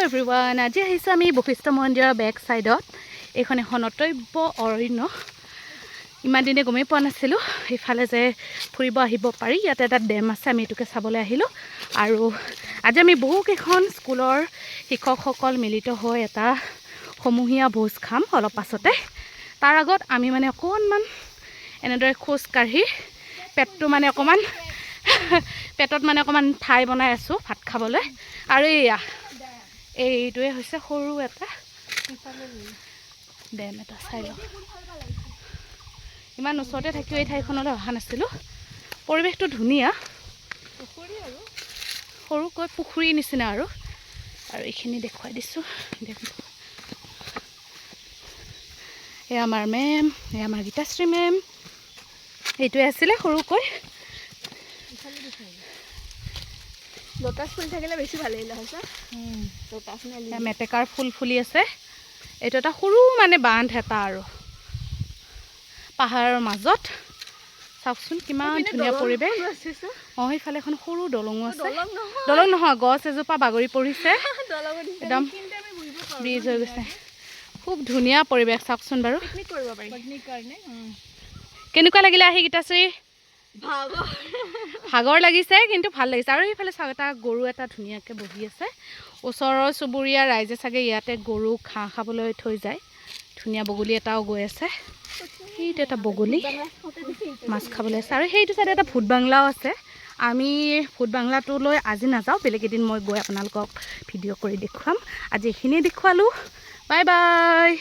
Everyone, আজি আহিছোঁ আমি বশিষ্ঠ মন্দিৰৰ বেক চাইডত। এইখন এখন অতব্য অৰণ্য। ইমান দিনে গমেই পোৱা নাছিলোঁ ইফালে যে ফুৰিব আহিব পাৰি। ইয়াতে এটা ডেম আছে, আমি এইটোকে চাবলৈ আহিলোঁ। আৰু আজি আমি বহুকেইখন স্কুলৰ শিক্ষকসকল মিলিত হৈ এটা সমূহীয়া ভোজ খাম অলপ পাছতে। তাৰ আগত আমি মানে অকণমান এনেদৰে খোজকাঢ়ি পেটটো মানে অকণমান পেটত মানে অকণমান ঠাই বনাই আছোঁ ভাত খাবলৈ। আৰু এইটোৱে হৈছে সৰু এটা ডেম এটা। চাই লওঁ, ইমান ওচৰতে থাকিও এই ঠাইখনলৈ অহা নাছিলোঁ। পৰিৱেশটো ধুনীয়া, সৰুকৈ পুখুৰীৰ নিচিনা আৰু এইখিনি দেখুৱাই দিছোঁ। এয়া আমাৰ মেম, এয়া আমাৰ গীতাশ্ৰী মেম। এইটোৱে আছিলে সৰুকৈ। লোটাছ ফুল থাকিলে বেছি ভাল লাগিলে হৈছে। মেটেকাৰ ফুল ফুলি আছে। এইটো এটা সৰু মানে বান্ধ এটা আৰু পাহাৰৰ মাজত। চাওকচোন কিমান ধুনীয়া পৰিৱেশ। অঁ, সেইফালে এখন সৰু দলঙো আছে। দলং নহয়, গছ এজোপা বাগৰি পৰিছে, একদম ব্ৰিজ হৈ গৈছে। খুব ধুনীয়া পৰিৱেশ চাওকচোন বাৰু। কেনেকুৱা লাগিলে আহি গীতাশ্ৰী? ভাগৰ লাগিছে কিন্তু ভাল লাগিছে। আৰু সেইফালে চাওক, এটা গৰু এটা ধুনীয়াকৈ বহি আছে। ওচৰৰ চুবুৰীয়া ৰাইজে চাগে ইয়াতে গৰু ঘাঁহ খাবলৈ থৈ যায়। ধুনীয়া বগলী এটাও গৈ আছে। সেইটো এটা বগলী মাছ খাবলৈ আছে। আৰু সেইটো চাইডে এটা ভূত বাংলাও আছে। আমি ভূত বাংলাটোলৈ আজি নাযাওঁ, বেলেগ এদিন মই গৈ আপোনালোকক ভিডিঅ' কৰি দেখুৱাম। আজি এইখিনিয়ে দেখুৱালোঁ। Bye bye.